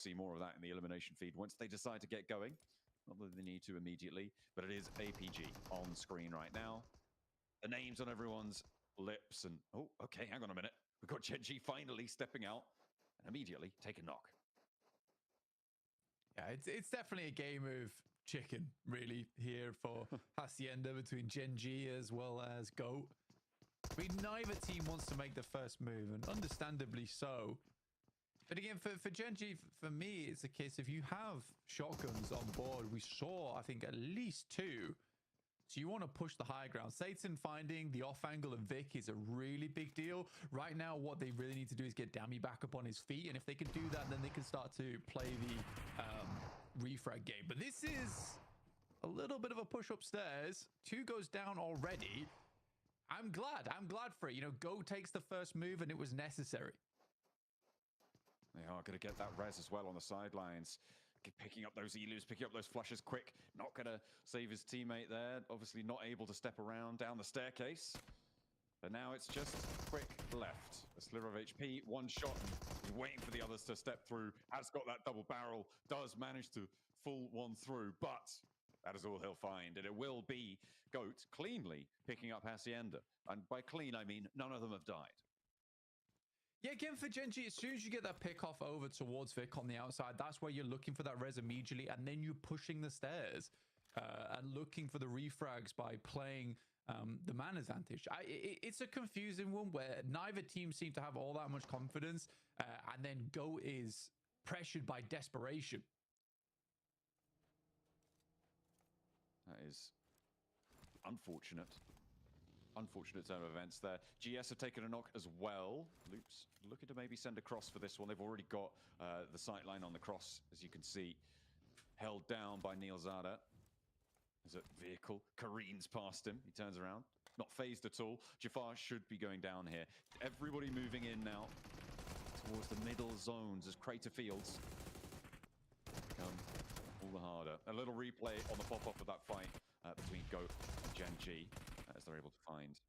see more of that in the elimination feed once they decide to get going. Not that they need to immediately, but it is APG on screen right now. The names on everyone's lips, and oh, okay, hang on a minute. We've got Gen.G finally stepping out and immediately take a knock. Yeah, it's definitely a game of chicken, really, here for Hacienda between Gen.G as well as GOAT. I mean, neither team wants to make the first move, and understandably so. But again, for Gen.G, for me, it's a case if you have shotguns on board. We saw, I think, at least 2. So you want to push the high ground. Satan finding the off angle of Vic is a really big deal. Right now, what they really need to do is get Dammy back up on his feet. And if they can do that, then they can start to play the refrag game. But this is a little bit of a push upstairs. 2 goes down already. I'm glad for it. You know, Go takes the first move and it was necessary. They are going to get that res as well on the sidelines. Picking up those elus, picking up those flushes quick. Not going to save his teammate there. Obviously not able to step around down the staircase. But now it's just quick left. A sliver of HP, 1 shot. He's waiting for the others to step through. Has got that double barrel. Does manage to full one through. But that is all he'll find. And it will be GOAT cleanly picking up Hacienda. And by clean, I mean none of them have died. Yeah, again, for Gen.G, as soon as you get that pick off over towards Vic on the outside, that's where you're looking for that res immediately, and then you're pushing the stairs and looking for the refrags by playing the man advantage. It's a confusing one where neither team seem to have all that much confidence, and then Go is pressured by desperation. That is unfortunate. Unfortunate turn of events there. GS have taken a knock as well. Loops looking to maybe send a cross for this one. They've already got the sight line on the cross, as you can see. Held down by Neil Zada. There's a vehicle. careens past him. He turns around. Not phased at all. Jafar should be going down here. Everybody moving in now towards the middle zones as Crater Fields become all the harder. A little replay on the pop-off of that fight between GOAT and Gen.G. As they're able to find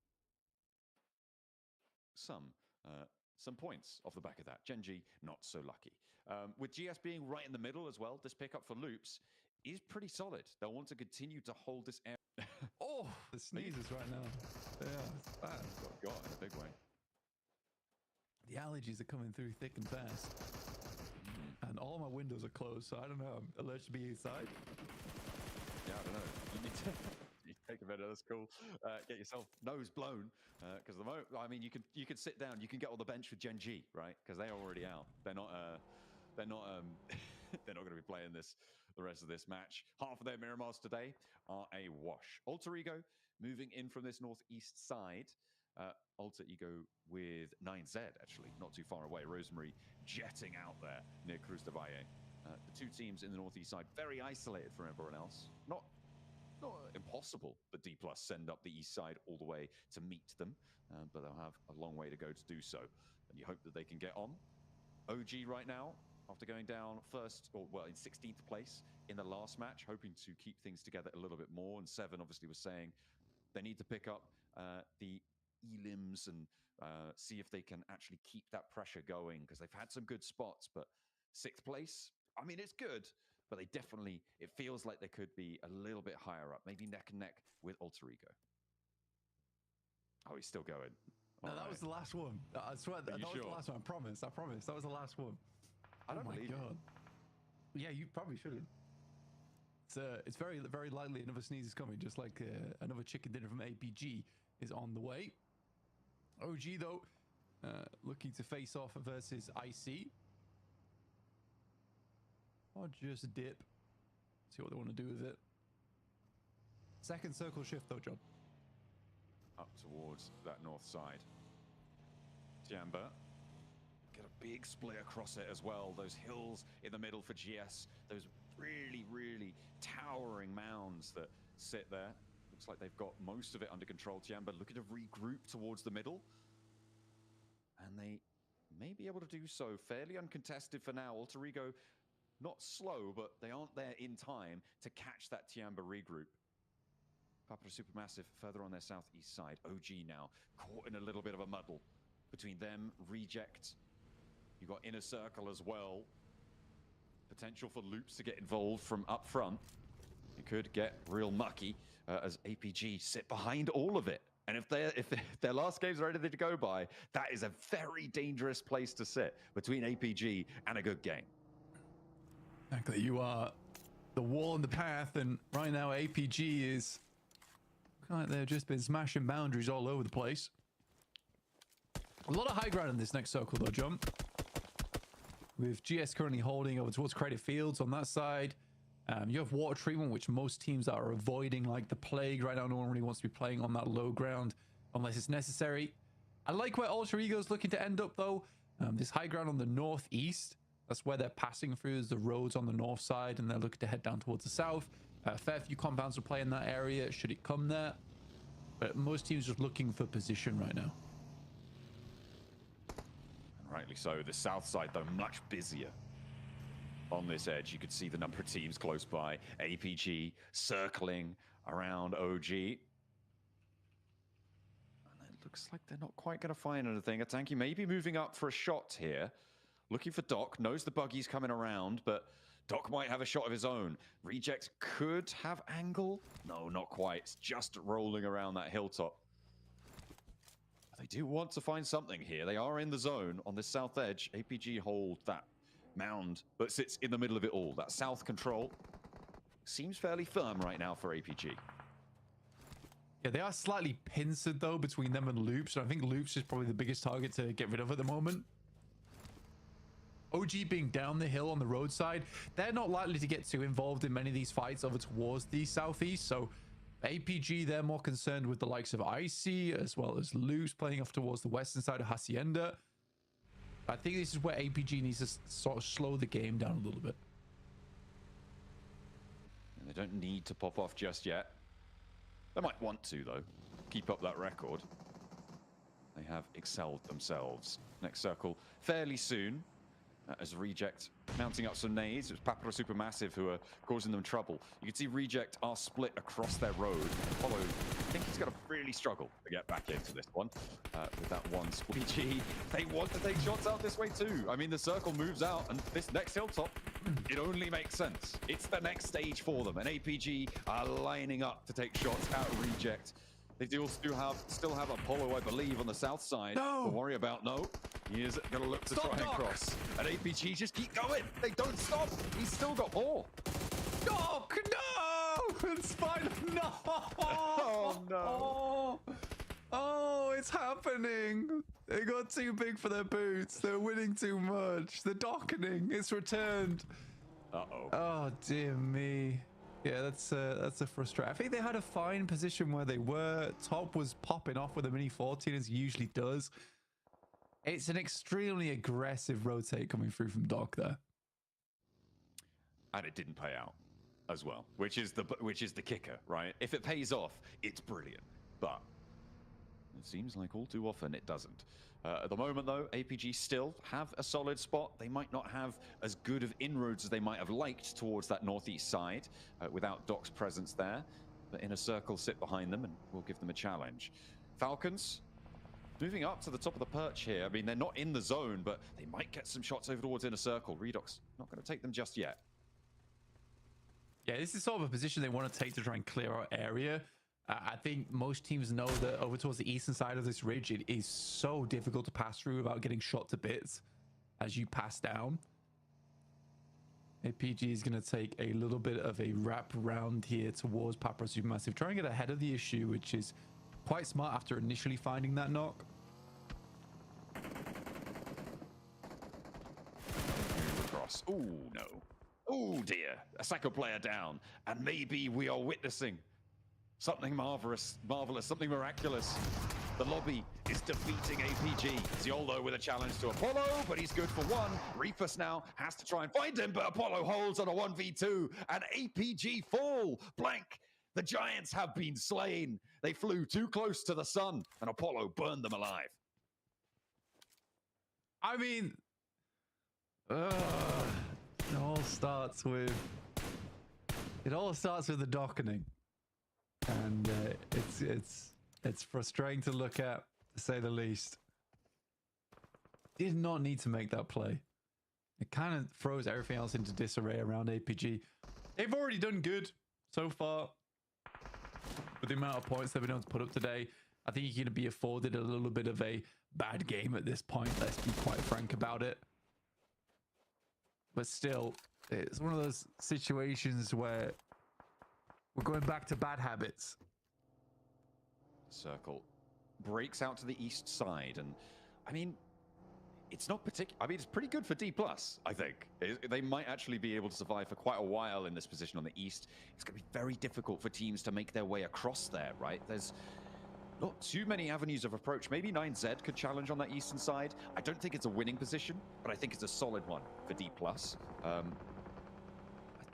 some points off the back of that. Gen.G not so lucky. With GS being right in the middle as well, this pickup for Loops is pretty solid. They'll want to continue to hold this area. Oh, the sneezes right now. Yeah, it's bad. Got in a big way. The allergies are coming through thick and fast. And all my windows are closed, so I don't know. I'm allergic to be inside. Yeah, I don't know. You need to... You take a minute, that's cool. Get yourself nose blown, because the moment, I mean, you can sit down, you can get on the bench with Gen.G, right? Because they're already out. They're not they're not they're not going to be playing the rest of this match. Half of their Miramars today are a wash. Alter Ego moving in from this northeast side. Alter Ego with 9Z actually, not too far away. Rosemary jetting out there near Cruz de Valle. The 2 teams in the northeast side very isolated from everyone else. Not impossible that D+ send up the east side all the way to meet them, but they'll have a long way to go to do so. And you hope that they can get on. OG right now, after going down first, or well, in 16th place in the last match, hoping to keep things together a little bit more. And Seven obviously was saying they need to pick up the elims and see if they can actually keep that pressure going, because they've had some good spots, but 6th place, I mean, it's good, but they definitely, it feels like they could be a little bit higher up, maybe neck and neck with Alter Ego. Oh, he's still going. No, that was the last one. I swear, that was the last one. I promise. That was the last one. I don't believe you. Yeah, you probably shouldn't. It's very, very likely another sneeze is coming, just like another chicken dinner from APG is on the way. OG, though, looking to face off versus IC. Or just dip. See what they want to do with it. Second circle shift, though, John. Up towards that north side. Tiamba. Get a big split across it as well. Those hills in the middle for GS. Those really, really towering mounds that sit there. Looks like they've got most of it under control. Tiamba looking to regroup towards the middle. And they may be able to do so fairly uncontested for now. Alter Ego, not slow, but they aren't there in time to catch that Tiamba regroup. Papa Supermassive further on their southeast side. OG now caught in a little bit of a muddle between them, Reject. You got Inner Circle as well. potential for loops to get involved from up front. It could get real mucky as APG sit behind all of it. And if their last game's ready to go by, that is a very dangerous place to sit between APG and a good game. Exactly, you are the wall in the path, and right now APG is looking like they've just been smashing boundaries all over the place. A lot of high ground in this next circle though, Jump. With GS currently holding over towards Credit Fields on that side. You have water treatment, which most teams are avoiding like the plague right now. No one really wants to be playing on that low ground unless it's necessary. I like where Alter Ego's looking to end up though. This high ground on the northeast, that's where they're passing through, is the roads on the north side, and they're looking to head down towards the south. A fair few compounds will play in that area should it come there, but most teams just looking for position right now. And rightly so. The south side though much busier. On this edge, you could see the number of teams close by. APG circling around OG. And it looks like they're not quite going to find anything. Atanki may be moving up for a shot here. Looking for Doc. Knows the buggy's coming around, but Doc might have a shot of his own. Reject could have angle. No, not quite. It's just rolling around that hilltop. They do want to find something here. They are in the zone on this south edge. APG hold that mound, but sits in the middle of it all. That south control seems fairly firm right now for APG. Yeah, they are slightly pincered though between them and Loops, and I think Loops is probably the biggest target to get rid of at the moment. OG being down the hill on the roadside, they're not likely to get too involved in many of these fights over towards the southeast, so APG, they're more concerned with the likes of Icy as well as Loops playing off towards the western side of Hacienda. I think this is where APG needs to sort of slow the game down a little bit. And they don't need to pop off just yet. They might want to, though. Keep up that record. They have excelled themselves. Next circle fairly soon. As Reject mounting up some nades. It was Papara Supermassive who are causing them trouble. You can see Reject are split across their road. Apollo, I think he's going to really struggle to get back into this one with that one squeegee. They want to take shots out this way too. I mean, the circle moves out, and this next hilltop, it only makes sense. It's the next stage for them, and APG are lining up to take shots at Reject. They do still have Apollo, I believe, on the south side. No! Don't worry about, no. He is going to look to try and cross. And APG just keep going. They don't stop. He's still got more. Doc, no! It's fine. No! Oh, no. Oh, it's happening. They got too big for their boots. They're winning too much. The dockening, it's returned. Uh-oh. Oh, dear me. Yeah, that's a frustrating. I think they had a fine position where they were. Top was popping off with a mini 14 as he usually does. It's an extremely aggressive rotate coming through from Doc there. And it didn't pay out as well, which is the kicker, right? If it pays off, it's brilliant. But it seems like all too often it doesn't. At the moment, though, APG still have a solid spot. They might not have as good of inroads as they might have liked towards that northeast side without Doc's presence there. But in a circle, sit behind them, and we'll give them a challenge. Falcons moving up to the top of the perch here. I mean, they're not in the zone, but they might get some shots over towards inner circle. Redox not going to take them just yet. Yeah, this is sort of a position they want to take to try and clear our area. I think most teams know that over towards the eastern side of this ridge, it is so difficult to pass through without getting shot to bits as you pass down. APG is going to take a little bit of a wrap round here towards Papara Supermassive, trying to get ahead of the issue, which is quite smart after initially finding that knock. Across. Oh, no. Oh, dear. A second player down. And maybe we are witnessing something marvelous, something miraculous. The lobby is defeating APG. Zioldo with a challenge to Apollo, but he's good for one. Reefus now has to try and find him, but Apollo holds on a 1v2, and APG fall. Blank. The Giants have been slain. They flew too close to the sun, and Apollo burned them alive. I mean, it all starts with the dockening. And it's frustrating to look at, to say the least. Did not need to make that play. it kind of throws everything else into disarray around APG. They've already done good so far with the amount of points they've been able to put up today. I think you're going to be afforded a little bit of a bad game at this point. Let's be quite frank about it. But still, it's one of those situations where we're going back to bad habits. Circle breaks out to the east side, and I mean, it's not particular. I mean, it's pretty good for D+, I think. They might actually be able to survive for quite a while in this position on the east. It's going to be very difficult for teams to make their way across there, right? There's not too many avenues of approach. Maybe 9Z could challenge on that eastern side. I don't think it's a winning position, but I think it's a solid one for D+. I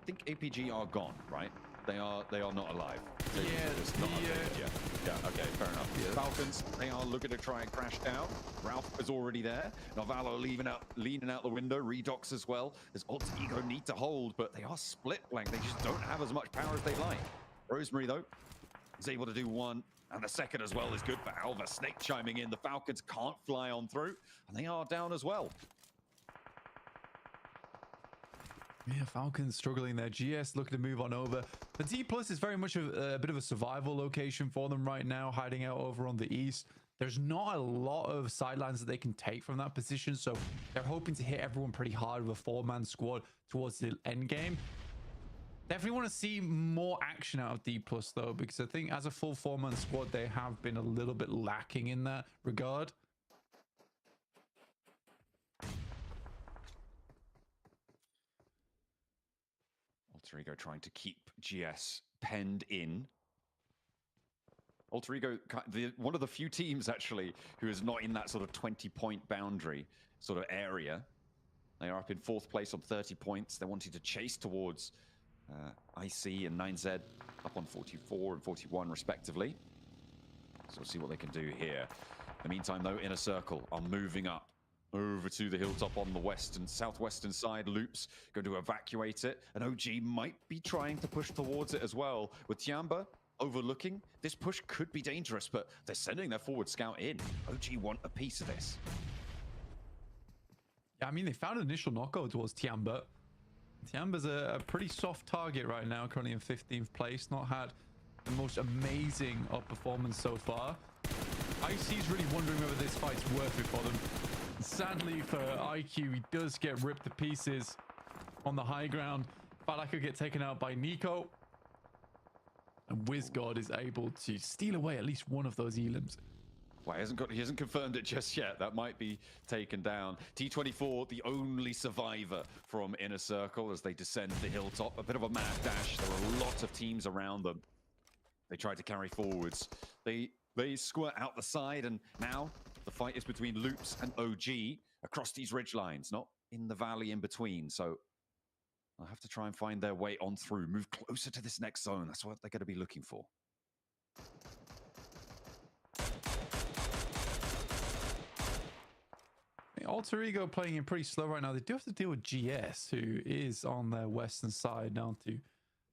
think APG are gone, right? They are not alive. Yeah, okay, fair enough. Yeah. Falcons, they are looking to try and crash down. Ralph is already there. Navallo leaning out the window. Redox as well. There's Alter Ego need to hold, but they are split blank. They just don't have as much power as they like. Rosemary, though, is able to do one, and the second as well is good for Alva. Snake chiming in. The Falcons can't fly on through, and they are down as well. Yeah, Falcons struggling there. GS looking to move on over. The D+ is very much a bit of a survival location for them right now, hiding out over on the east. There's not a lot of sidelines that they can take from that position, so they're hoping to hit everyone pretty hard with a 4-man squad towards the end game. Definitely want to see more action out of D+, though, because I think as a full 4-man squad, they have been a little bit lacking in that regard. Alter Ego trying to keep GS penned in. Alter Ego, one of the few teams actually who is not in that sort of 20-point boundary sort of area. They are up in 4th place on 30 points. They're wanting to chase towards IC and 9Z up on 44 and 41 respectively. So we'll see what they can do here. In the meantime, though, Inner Circle are moving up over to the hilltop on the southwestern side. Loops going to evacuate it, and OG might be trying to push towards it as well. With Tiamba overlooking, this push could be dangerous, but they're sending their forward scout in. OG want a piece of this. Yeah, I mean, they found an initial knockout towards Tiamba. Tiamba's a pretty soft target right now, currently in 15th place. Not had the most amazing performance so far. IC's really wondering whether this fight's worth it for them. Sadly for IQ, he does get ripped to pieces on the high ground. Falak could get taken out by Nico. And WizGod is able to steal away at least one of those elims. Well, he hasn't confirmed it just yet. That might be taken down. T24, the only survivor from Inner Circle as they descend the hilltop. A bit of a mad dash. There are a lot of teams around them. They tried to carry forwards. They squirt out the side, and now the fight is between Loops and OG across these ridge lines, not in the valley in between. So they'll have to try and find their way on through, move closer to this next zone. That's what they're going to be looking for. Alter Ego playing in pretty slow right now. They do have to deal with GS, who is on their western side, down to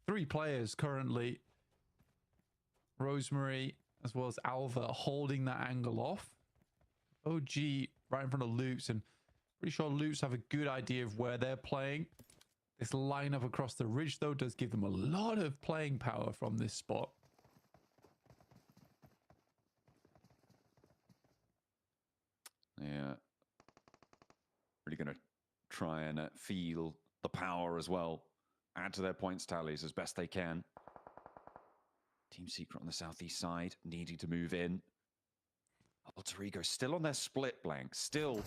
3 players currently. Rosemary, as well as Alva, holding that angle off. OG right in front of Loops, and pretty sure Loops have a good idea of where they're playing. This lineup across the ridge, though, does give them a lot of playing power from this spot. Yeah. Really going to try and feel the power as well. Add to their points tallies as best they can. Team Secret on the southeast side, needing to move in. Alter Ego still on their split blank, still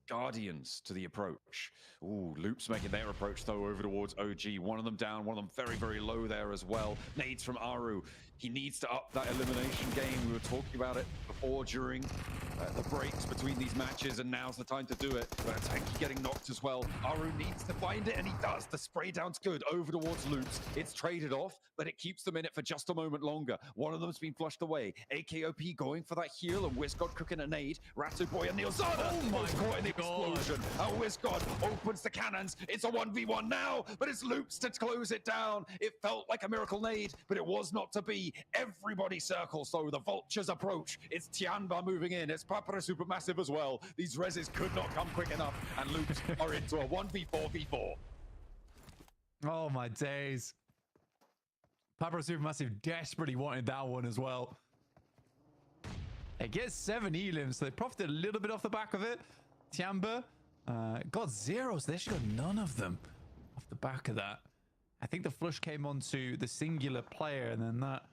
Guardians to the approach. Ooh, Loops making their approach though over towards OG. One of them down, one of them very, very low there as well. Nades from Aru. He needs to up that elimination game. We were talking about it before, during the breaks between these matches, and now's the time to do it. But Tanky getting knocked as well. Aru needs to find it, and he does. The spray down's good over towards Loops. It's traded off, but it keeps them in it for just a moment longer. One of them's been flushed away. AKOP going for that heal, and WizGod cooking a nade. Ratu Boy and Neilzada both caught in the explosion. WizGod opens the cannons. It's a 1v1 now, but it's Loops to close it down. It felt like a miracle nade, but it was not to be. Everybody circles, though. The vultures approach. It's Tianba moving in. It's Papara Supermassive as well. These reses could not come quick enough, and Loops are into a 1v4v4. Oh my days. Papara Supermassive desperately wanted that one as well. They get 7 elims, so they profited a little bit off the back of it. Tiamba got 0, so they actually got none of them off the back of that. I think the flush came onto the singular player, and then that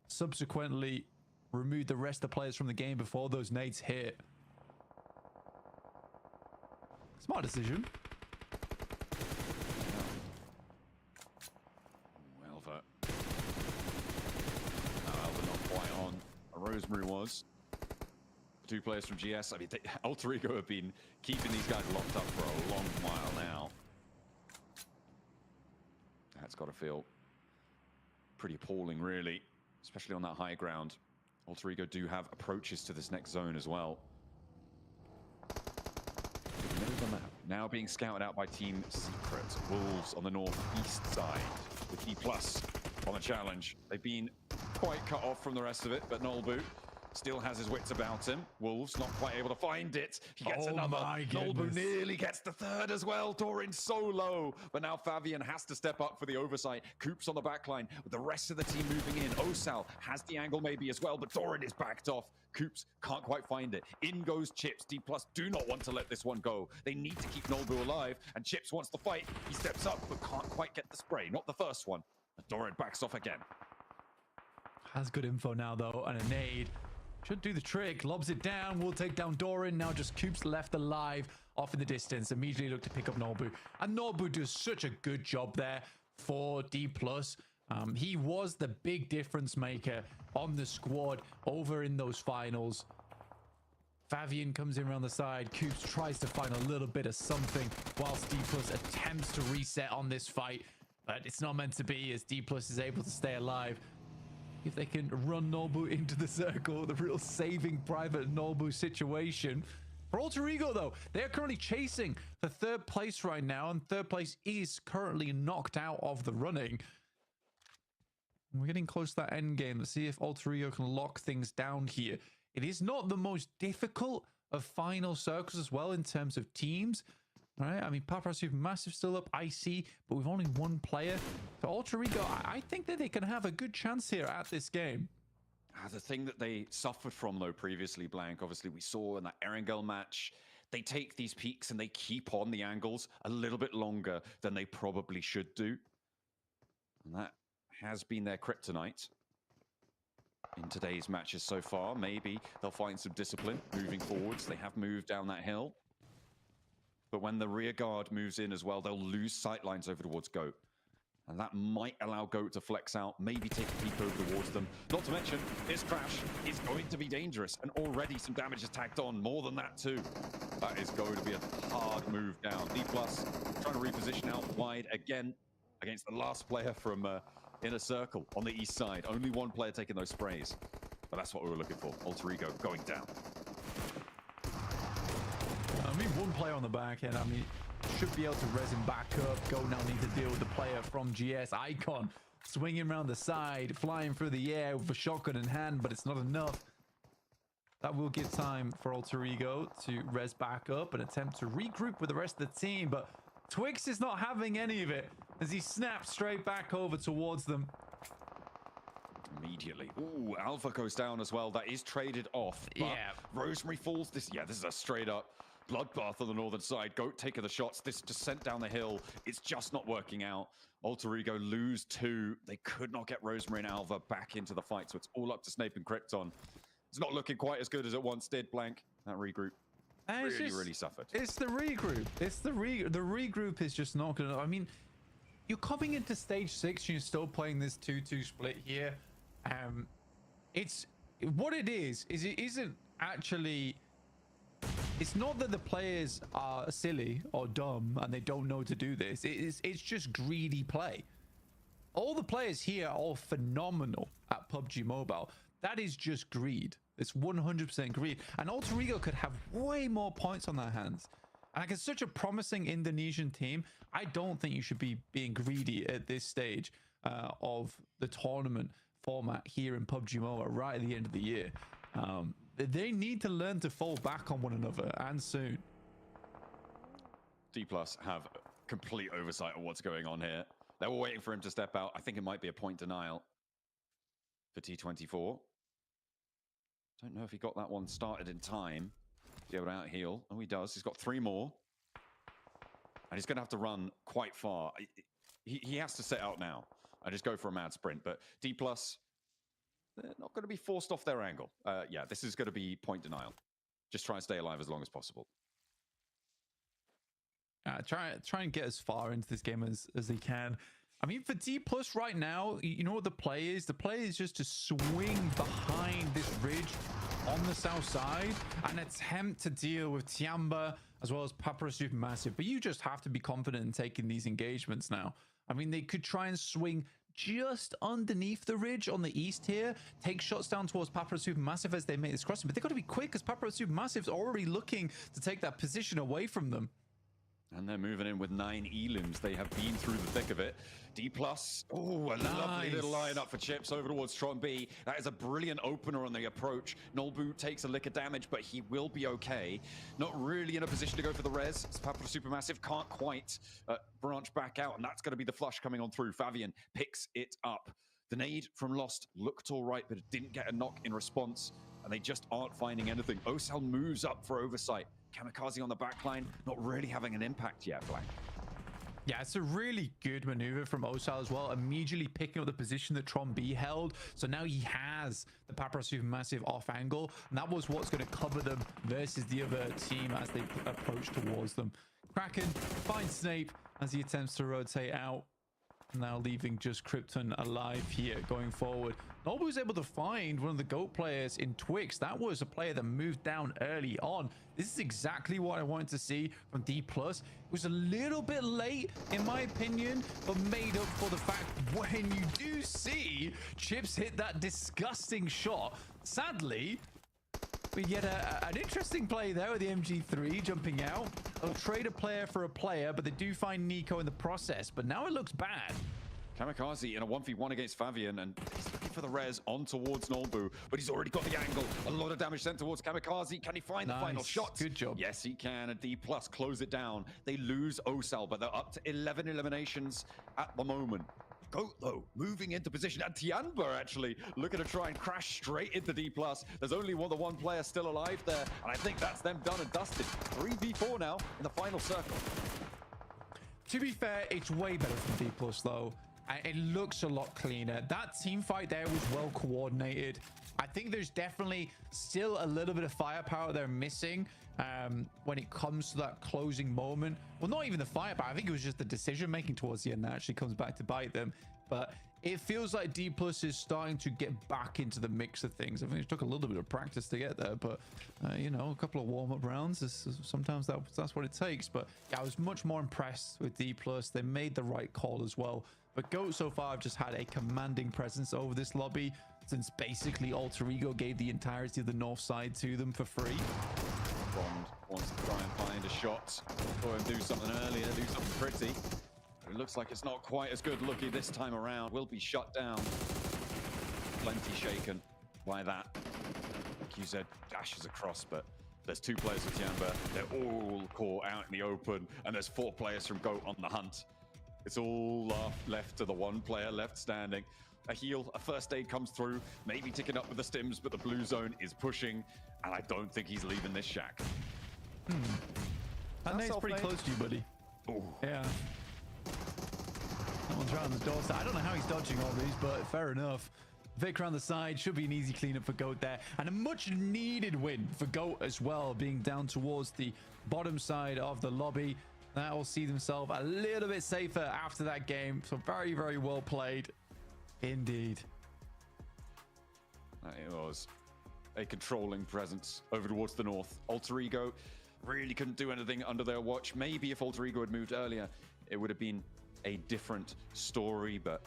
subsequently removed the rest of the players from the game before those nades hit. Smart decision. Alva. Alva not quite on. Rosemary was. 2 players from GS. I mean, Alter Ego have been keeping these guys locked up for a long while now. That's got to feel pretty appalling, really, especially on that high ground. Alter Ego do have approaches to this next zone as well. Middle of the map, now being scouted out by Team Secret. Wolves on the northeast side with E+ on the challenge. They've been quite cut off from the rest of it, but Nolbu still has his wits about him. Wolves not quite able to find it. He gets another. Nolbu nearly gets the 3rd as well. Dorin so low. But now Fabian has to step up for the oversight. Coops on the backline with the rest of the team moving in. Osal has the angle maybe as well, but Dorin is backed off. Coops can't quite find it. In goes Chips. D+ do not want to let this one go. They need to keep Nolbu alive, and Chips wants to fight. He steps up, but can't quite get the spray. Not the first one. Dorin backs off again. Has good info now, though, and a nade. Should do the trick. Lobs it down. Will take down Dorin. Now just Coops left alive off in the distance. Immediately look to pick up Nolbu. And Nolbu does such a good job there for D+. He was the big difference maker on the squad over in those finals. Fabian comes in around the side. Coops tries to find a little bit of something whilst D+ attempts to reset on this fight. But it's not meant to be, as D+ is able to stay alive. If they can run Nolbu into the circle, the real saving private Nolbu situation. For Alter Ego, though, they're currently chasing for 3rd place right now, and 3rd place is currently knocked out of the running. We're getting close to that end game. Let's see if Alter Ego can lock things down here. It is not the most difficult of final circles as well in terms of teams. All right, I mean, Papara Supermassive still up, IC, but we've only 1 player. So Alter Ego, I think that they can have a good chance here at this game. The thing that they suffered from, though, previously, Blank, obviously we saw in that Erangel match, they take these peaks and they keep on the angles a little bit longer than they probably should do. And that has been their kryptonite in today's matches so far. Maybe they'll find some discipline moving forwards. They have moved down that hill. But when the rear guard moves in as well, they'll lose sight lines over towards Goat. And that might allow Goat to flex out, maybe take a peek over towards them. Not to mention, this crash is going to be dangerous, and already some damage is tagged on, more than that too. That is going to be a hard move down. D+ trying to reposition out wide again against the last player from Inner Circle on the east side. Only 1 player taking those sprays. But that's what we were looking for. Alter Ego going down. I mean, 1 player on the back end. I mean, should be able to res him back up. Go now need to deal with the player from GS. Icon swinging around the side, flying through the air with a shotgun in hand, but it's not enough. That will give time for Alter Ego to res back up and attempt to regroup with the rest of the team. But Twix is not having any of it as he snaps straight back over towards them. Immediately. Ooh, Alpha goes down as well. That is traded off. But yeah. Rosemary falls. This is a straight up bloodbath on the northern side. Goat taking the shots. This descent down the hill, it's just not working out. Alter Ego lose 2. They could not get Rosemary and Alva back into the fight, so it's all up to Snape and Krypton. It's not looking quite as good as it once did, Blank. That regroup really suffered. It's the regroup. It's the regroup is just not gonna. I mean, you're coming into stage 6 and you're still playing this 2-2 split here. It's what it is it isn't actually. It's not that the players are silly or dumb and they don't know to do this. It's just greedy play. All the players here are all phenomenal at PUBG Mobile. That is just greed. It's 100% greed. And Alter Ego could have way more points on their hands. And like, it's such a promising Indonesian team. I don't think you should be being greedy at this stage of the tournament format here in PUBG Mobile right at the end of the year. They need to learn to fall back on one another, and soon. D+ have complete oversight of what's going on here. They were waiting for him to step out. I think it might be a point denial for T24. Don't know if he got that one started in time to be able to out-heal. Oh, he does. He's got 3 more. And he's going to have to run quite far. He has to set out now and just go for a mad sprint. But D+, they're not going to be forced off their angle. Yeah, this is going to be point denial. Just try and stay alive as long as possible. Try and get as far into this game as they can. I mean, for D+ right now, you know what the play is? The play is just to swing behind this ridge on the south side and attempt to deal with Tiamba as well as Papara Supermassive. But you just have to be confident in taking these engagements now. I mean, they could try and swing just underneath the ridge on the east here, take shots down towards Papara Supermassive as they make this crossing. But they've got to be quick because Papara Supermassive's already looking to take that position away from them. And they're moving in with 9 elims. They have been through the thick of it. D+, oh, a lovely little lineup for Chips over towards Tron B. That is a brilliant opener on the approach. Nolbu takes a lick of damage, but he will be okay. Not really in a position to go for the res. Papara Supermassive can't quite branch back out, and that's going to be the flush coming on through. Favian picks it up. The nade from Lost looked all right, but it didn't get a knock in response, and they just aren't finding anything. Osal moves up for oversight. Kamikaze on the backline, not really having an impact yet, Blank. Yeah, it's a really good maneuver from Osal as well, immediately picking up the position that Tron B held. So now he has the Papara Supermassive off angle, and that was what's going to cover them versus the other team as they approach towards them. Kraken finds Snape as he attempts to rotate out, now leaving just Krypton alive here going forward. Nobu was able to find one of the GOAT players in Twix. That was a player that moved down early on. This is exactly what I wanted to see from D+. It was a little bit late, in my opinion, but made up for the fact when you do see Chips hit that disgusting shot. Sadly, we get an interesting play there with the MG3 jumping out. They'll trade a player for a player, but they do find Nico in the process. But now it looks bad. Kamikaze in a 1v1 against Favian, and he's looking for the res on towards Nolbu, but he's already got the angle. A lot of damage sent towards Kamikaze. Can he find the final shot? Good job. Yes, he can. And D+ close it down. They lose Osal, but they're up to 11 eliminations at the moment. GOAT, though, moving into position. And Tianba, actually, looking to try and crash straight into D+. There's only the one player still alive there, and I think that's them done and dusted. 3v4 now in the final circle. To be fair, it's way better from D+, though. It looks a lot cleaner. That team fight there was well coordinated. I think there's definitely still a little bit of firepower they're missing when it comes to that closing moment. Well, not even the firepower. I think it was just the decision making towards the end that actually comes back to bite them. But it feels like D+ is starting to get back into the mix of things. I think it took a little bit of practice to get there, but you know, a couple of warm-up rounds, sometimes that's what it takes. But yeah, I was much more impressed with D+. They made the right call as well. But GOAT so far have just had a commanding presence over this lobby since basically Alter Ego gave the entirety of the north side to them for free. Bond wants to try and find a shot or do something earlier, do something pretty. But it looks like it's not quite as good looking this time around. Will be shut down. Plenty shaken by that. Like you said, dashes across, but there's 2 players with Tianba. They're all caught out in the open, and there's 4 players from GOAT on the hunt. It's all left to the 1 player left standing. A heal, a first aid comes through, maybe ticking up with the stims, but the blue zone is pushing, and I don't think he's leaving this shack. That nade's pretty close to you, buddy. Ooh. Yeah. That one's right on the doorstep. I don't know how he's dodging all these, but fair enough. Vic around the side should be an easy cleanup for GOAT there, and a much needed win for GOAT as well, being down towards the bottom side of the lobby. That will see themselves a little bit safer after that game. So very, very well played indeed. It was a controlling presence over towards the north. Alter Ego really couldn't do anything under their watch. Maybe if Alter Ego had moved earlier, it would have been a different story, but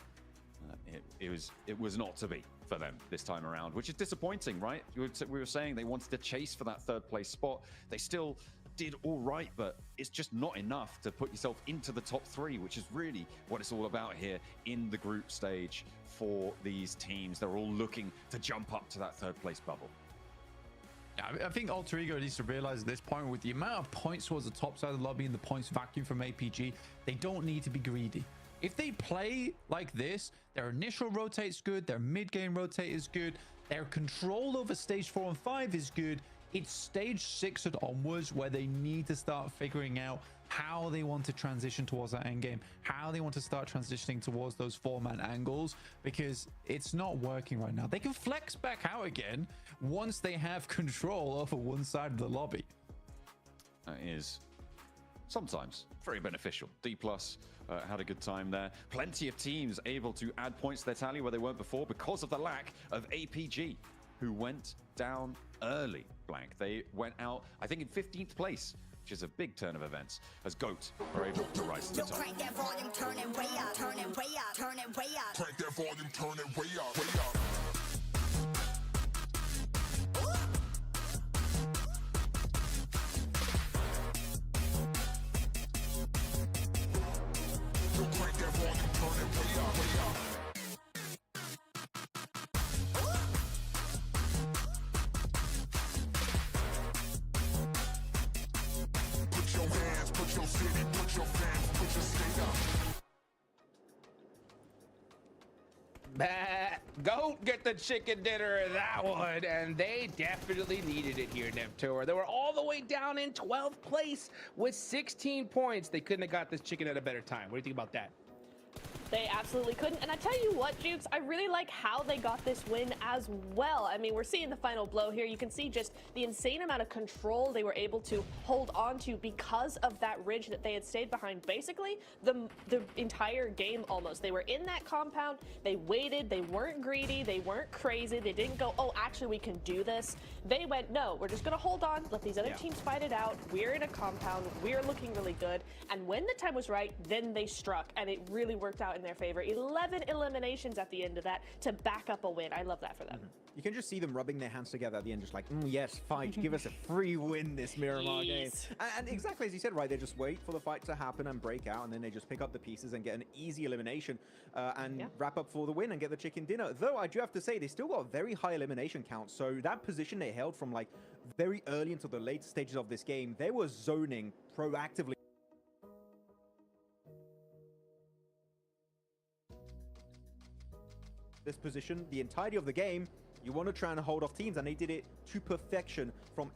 it was not to be for them this time around, which is disappointing, right? We were saying they wanted to chase for that 3rd place spot. They still did all right, but it's just not enough to put yourself into the top 3, which is really what it's all about here in the group stage for these teams. They're all looking to jump up to that 3rd place bubble. I think Alter Ego needs to realize at this point, with the amount of points towards the top side of the lobby and the points vacuum from APG, they don't need to be greedy. If they play like this, their initial rotate is good, their mid-game rotate is good, their control over stage 4 and 5 is good. It's stage 6 and onwards where they need to start figuring out how they want to transition towards that end game, how they want to start transitioning towards those 4-man angles, because it's not working right now. They can flex back out again once they have control over one side of the lobby. That is sometimes very beneficial. D+ had a good time there. Plenty of teams able to add points to their tally where they weren't before because of the lack of APG, who went down early. Blank. They went out, I think, in 15th place, which is a big turn of events, as GOAT are able to rise to the top. Crank that volume, turn it way up, turn it way up, turn it way up. Crank that volume, turn it way up, way up. Crank that volume, turn it way up, way up. Put your hands, put your city, put your fans, put your state up. Go get the chicken dinner in that one, and they definitely needed it here, Neptune. They were all the way down in 12th place with 16 points. They couldn't have got this chicken at a better time. What do you think about that? They absolutely couldn't. And I tell you what, Jukes, I really like how they got this win as well. I mean, we're seeing the final blow here. You can see just the insane amount of control they were able to hold on to because of that ridge that they had stayed behind basically the entire game almost. They were in that compound. They waited. They weren't greedy. They weren't crazy. They didn't go, oh, actually, we can do this. They went, no, we're just going to hold on, let these other teams fight it out. We're in a compound. We're looking really good. And when the time was right, then they struck, and it really worked out in their favor. 11 eliminations at the end of that to back up a win. I love that for them. You can just see them rubbing their hands together at the end, just like, yes, fight, give us a free win this Miramar game. And exactly as you said, right, they just wait for the fight to happen and break out, and then they just pick up the pieces and get an easy elimination and wrap up for the win and get the chicken dinner. Though I do have to say, they still got a very high elimination count, so that position they held from like very early until the later stages of this game, they were zoning proactively. This position the entirety of the game. You want to try and hold off teams, and they did it to perfection from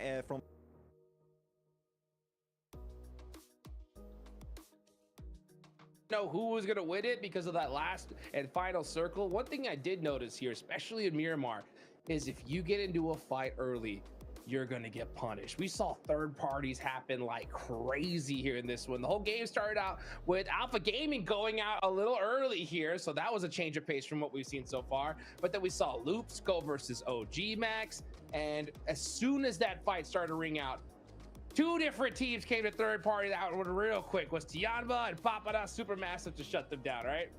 know who was going to win it because of that last and final circle. One thing I did notice here, especially in Miramar, is if you get into a fight early, you're going to get punished. We saw third parties happen like crazy here in this one. The whole game started out with Alpha Gaming going out a little early here, so that was a change of pace from what we've seen so far. But then we saw Loops go versus OG Max, and as soon as that fight started to ring out, two different teams came to third party out real quick. Was Tianba and Papada Supermassive to shut them down, right?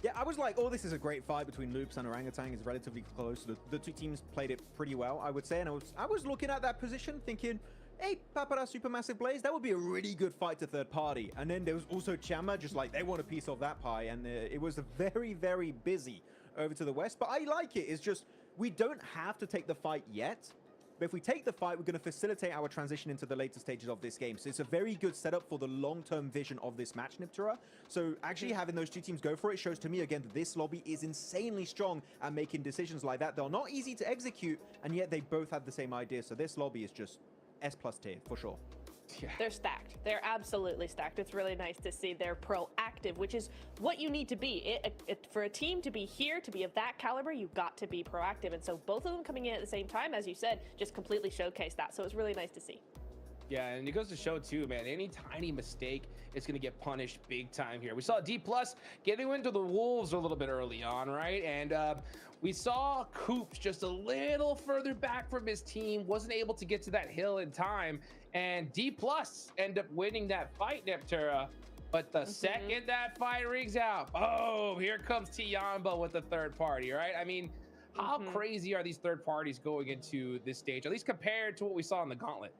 Yeah, I was like, oh, this is a great fight between Loops and Orangutan. It's relatively close. The two teams played it pretty well, I would say. And I was looking at that position thinking, hey, Papada Supermassive Blaze, that would be a really good fight to third party. And then there was also Chama, just like, they want a piece of that pie. And it was very, very busy over to the west. But I like it. It's just, we don't have to take the fight yet. But if we take the fight, we're going to facilitate our transition into the later stages of this game. So it's a very good setup for the long-term vision of this match, Niptura. So actually having those two teams go for it shows to me, again, that this lobby is insanely strong at making decisions like that. They're not easy to execute, and yet they both have the same idea. So this lobby is just S+ tier, for sure. Yeah. They're stacked. They're absolutely stacked. It's really nice to see they're proactive, which is what you need to be. For a team to be here, to be of that caliber, you've got to be proactive. And so both of them coming in at the same time, as you said, just completely showcased that. So it's really nice to see. Yeah, and it goes to show too, man, any tiny mistake is going to get punished big time here. We saw D+ getting into the Wolves a little bit early on, right? And we saw Coops just a little further back from his team, wasn't able to get to that hill in time, and D+ end up winning that fight, Neptura. But the second that fight rings out, boom, here comes Tianba with the third party, right? I mean, how crazy are these third parties going into this stage, at least compared to what we saw in the Gauntlet?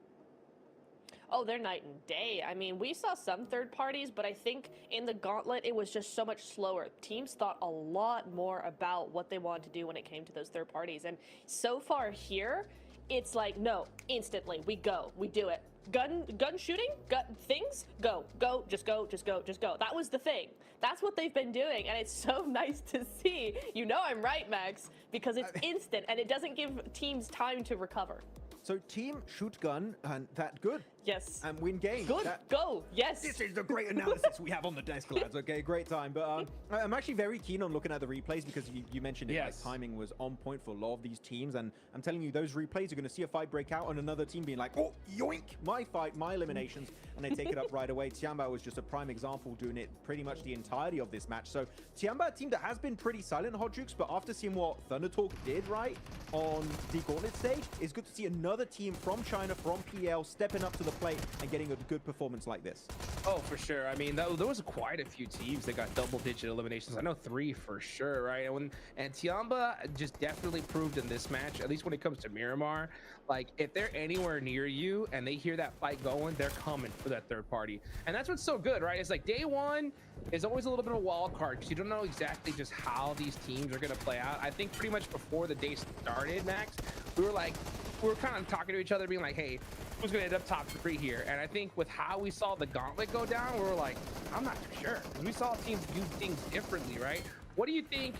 Oh, they're night and day. I mean, we saw some third parties, but I think in the Gauntlet, it was just so much slower. Teams thought a lot more about what they wanted to do when it came to those third parties. And so far here, it's like, no, instantly, we go, we do it. Gun shooting, gun things, go, just go. That was the thing. That's what they've been doing, and it's so nice to see. You know I'm right, Max, because it's instant, and it doesn't give teams time to recover. So team shoot gun and that good. Yes. And win game. Good. Go. Yes. This is the great analysis we have on the desk, lads. Okay, great time. But I'm actually very keen on looking at the replays because you mentioned it. Yes. Like, timing was on point for a lot of these teams. And I'm telling you, those replays are going to see a fight break out and another team being like, oh, yoink, my fight, my eliminations. And they take it up right away. Tiamba was just a prime example doing it pretty much the entirety of this match. So Tiamba, a team that has been pretty silent, Hot Jukes, but after seeing what Thunder Talk did, right, on the Gauntlet stage, it's good to see another team from China, from PL, stepping up to the plate and getting a good performance like this. Oh, for sure. I mean, there was quite a few teams that got double-digit eliminations. I know 3 for sure, right? And Tiamba just definitely proved in this match, at least when it comes to Miramar, like if they're anywhere near you and they hear that fight going, they're coming for that third party. And that's what's so good, right? It's like day one is always a little bit of a wild card because you don't know exactly just how these teams are going to play out. I think pretty much before the day started, Max, we were kind of talking to each other, being like, hey, who's going to end up top 3 here? And I think with how we saw the gauntlet go down, we were like, I'm not too sure. We saw teams do things differently, right? What do you think,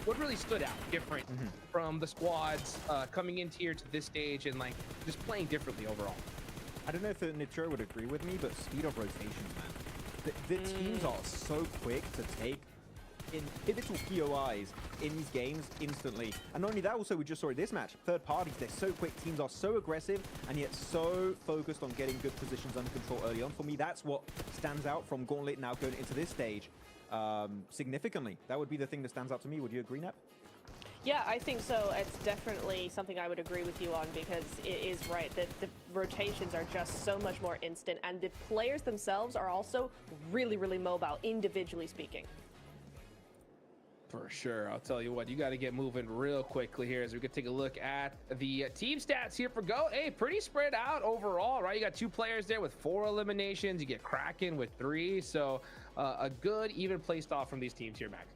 what really stood out different from the squads coming into here to this stage and like just playing differently overall? I don't know if Nitro would agree with me, but speed of rotation, man. The teams are so quick to take in pivotal POIs in these games instantly. And not only that, also we just saw in this match, third parties, they're so quick, teams are so aggressive and yet so focused on getting good positions under control early on. For me, that's what stands out from Gauntlet now going into this stage significantly. That would be the thing that stands out to me. Would you agree, Nep? Yeah, I think so. It's definitely something I would agree with you on because it is right that the rotations are just so much more instant and the players themselves are also really, really mobile, individually speaking. For sure. I'll tell you what, you got to get moving real quickly here as we could take a look at the team stats here for GOAT. Hey, pretty spread out overall, right? You got 2 players there with 4 eliminations. You get Kraken with 3. So a good even play style from these teams here, Max.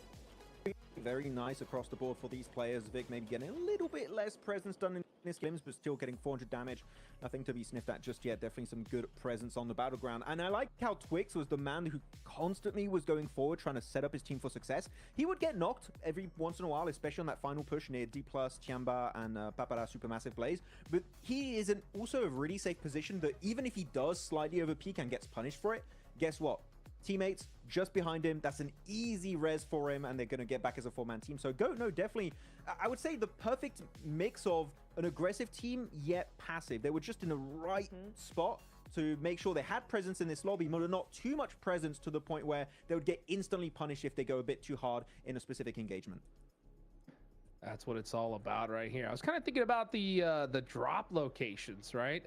Very nice across the board for these players. Vic maybe getting a little bit less presence done in this games, but still getting 400 damage. Nothing to be sniffed at just yet. Definitely some good presence on the battleground. And I like how Twix was the man who constantly was going forward, trying to set up his team for success. He would get knocked every once in a while, especially on that final push near D+, Tiamba, and Papara Supermassive Blaze. But he is also a really safe position that even if he does slightly overpeak and gets punished for it, guess what? Teammates just behind him. That's an easy res for him, and they're going to get back as a 4-man team. So GOAT, no, definitely, I would say the perfect mix of an aggressive team, yet passive. They were just in the right spot to make sure they had presence in this lobby, but not too much presence to the point where they would get instantly punished if they go a bit too hard in a specific engagement. That's what it's all about right here. I was kind of thinking about the drop locations, right?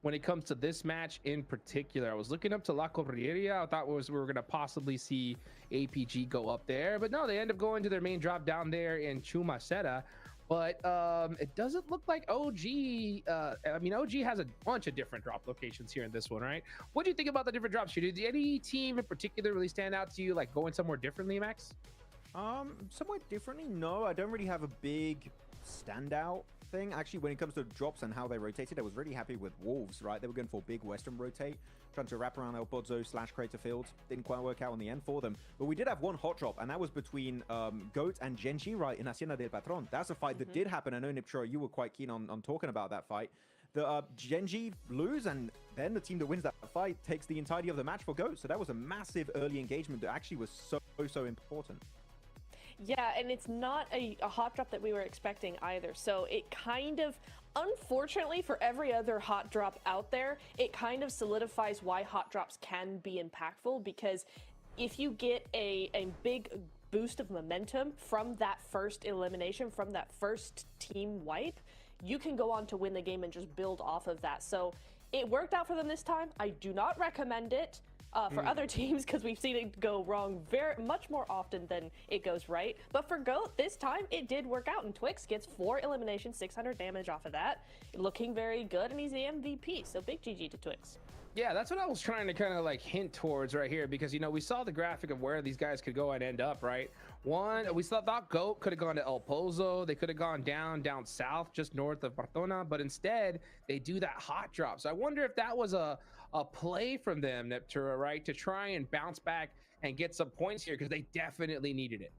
When it comes to this match in particular, I was looking up to La Correria. I thought we were going to possibly see APG go up there, but no, they end up going to their main drop down there in Chumacera. But it doesn't look like OG. I mean, OG has a bunch of different drop locations here in this one, right? What do you think about the different drops here? Did any team in particular really stand out to you, like going somewhere differently, Max? Somewhat differently, no. I don't really have a big standout thing. Actually, when it comes to drops and how they rotated, I was really happy with Wolves, right? They were going for big Western rotate, trying to wrap around El Bodzo / Crater Fields. Didn't quite work out in the end for them. But we did have one hot drop, and that was between GOAT and Genji, right, in Hacienda del Patron. That's a fight that did happen. I know, Niptro, you were quite keen on talking about that fight. The Genji lose, and then the team that wins that fight takes the entirety of the match for GOAT. So that was a massive early engagement that actually was so important. Yeah, and it's not a hot drop that we were expecting either. So it kind of, unfortunately for every other hot drop out there, it kind of solidifies why hot drops can be impactful, because if you get a big boost of momentum from that first elimination, from that first team wipe, you can go on to win the game and just build off of that. So it worked out for them this time. I do not recommend it for other teams, because we've seen it go wrong much more often than it goes right. But for GOAT, this time it did work out, and Twix gets 4 eliminations, 600 damage off of that. Looking very good, and he's the MVP, so big GG to Twix. Yeah, that's what I was trying to kind of like hint towards right here, because you know we saw the graphic of where these guys could go and end up, right? One, we thought Goat could have gone to El Pozo, they could have gone down south, just north of Bartona, but instead they do that hot drop. So I wonder if that was a play from them, Neptura, right, to try and bounce back and get some points here, because they definitely needed it.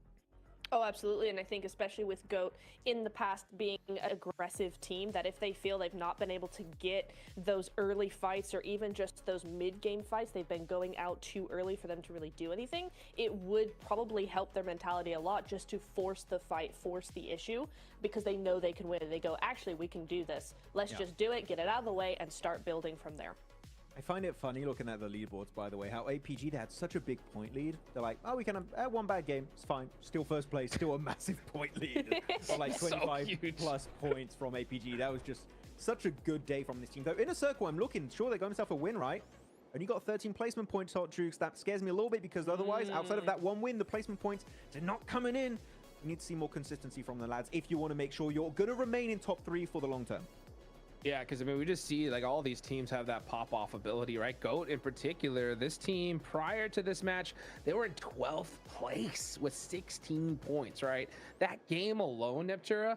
Oh, absolutely. And I think especially with GOAT in the past being an aggressive team, that if they feel they've not been able to get those early fights or even just those mid-game fights, they've been going out too early for them to really do anything, it would probably help their mentality a lot just to force the fight, force the issue, because they know they can win. And they go, actually, we can do this. Let's just do it, get it out of the way, and start building from there. I find it funny looking at the leaderboards, by the way, how APG, they had such a big point lead. They're like, oh, we can have one bad game. It's fine. Still first place. Still a massive point lead. Or like 25 plus points from APG. That was just such a good day from this team. Though in a circle, I'm looking. Sure, they got themselves a win, right? And you got 13 placement points, Hot Jukes. That scares me a little bit, because otherwise, outside of that one win, the placement points are not coming in. You need to see more consistency from the lads if you want to make sure you're going to remain in top 3 for the long term. Yeah, because I mean, we just see like all these teams have that pop-off ability, right? GOAT in particular, this team prior to this match, they were in 12th place with 16 points, right? That game alone, Neptura,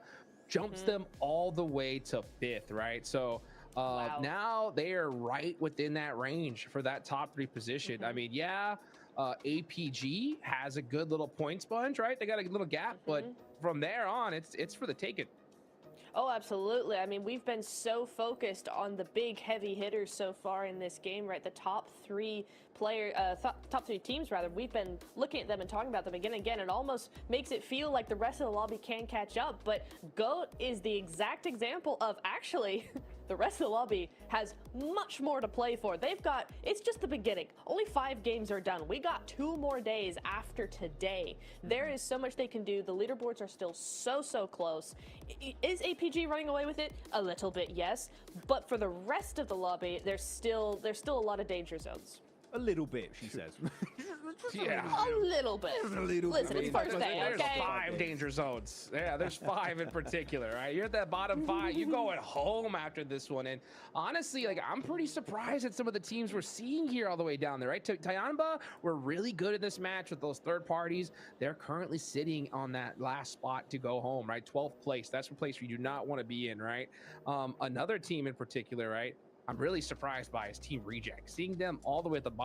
jumps them all the way to 5th, right? So now they are right within that range for that top 3 position. I mean, yeah, APG has a good little point sponge, right? They got a little gap, but from there on, it's for the taking. Oh, absolutely. I mean, we've been so focused on the big heavy hitters so far in this game, right? The top 3 top 3 teams, rather. We've been looking at them and talking about them again and again. It almost makes it feel like the rest of the lobby can catch up, but GOAT is the exact example of actually the rest of the lobby has much more to play for. They've got, it's just the beginning. Only 5 games are done. We got 2 more days after today. There is so much they can do. The leaderboards are still so close. Is APG running away with it? A little bit, yes. But for the rest of the lobby, there's still a lot of danger zones. A little bit, she says. Yeah. A little bit. Listen, it's first day, There's okay? 5 danger zones. Yeah, there's 5 in particular, right? You're at that bottom 5. You're going home after this one. And honestly, like, I'm pretty surprised at some of the teams we're seeing here all the way down there, right? Tayanba were really good in this match with those third parties. They're currently sitting on that last spot to go home, right? 12th place. That's a place you do not want to be in, right? Another team in particular, right? I'm really surprised by is Team Reject. Seeing them all the way at the bottom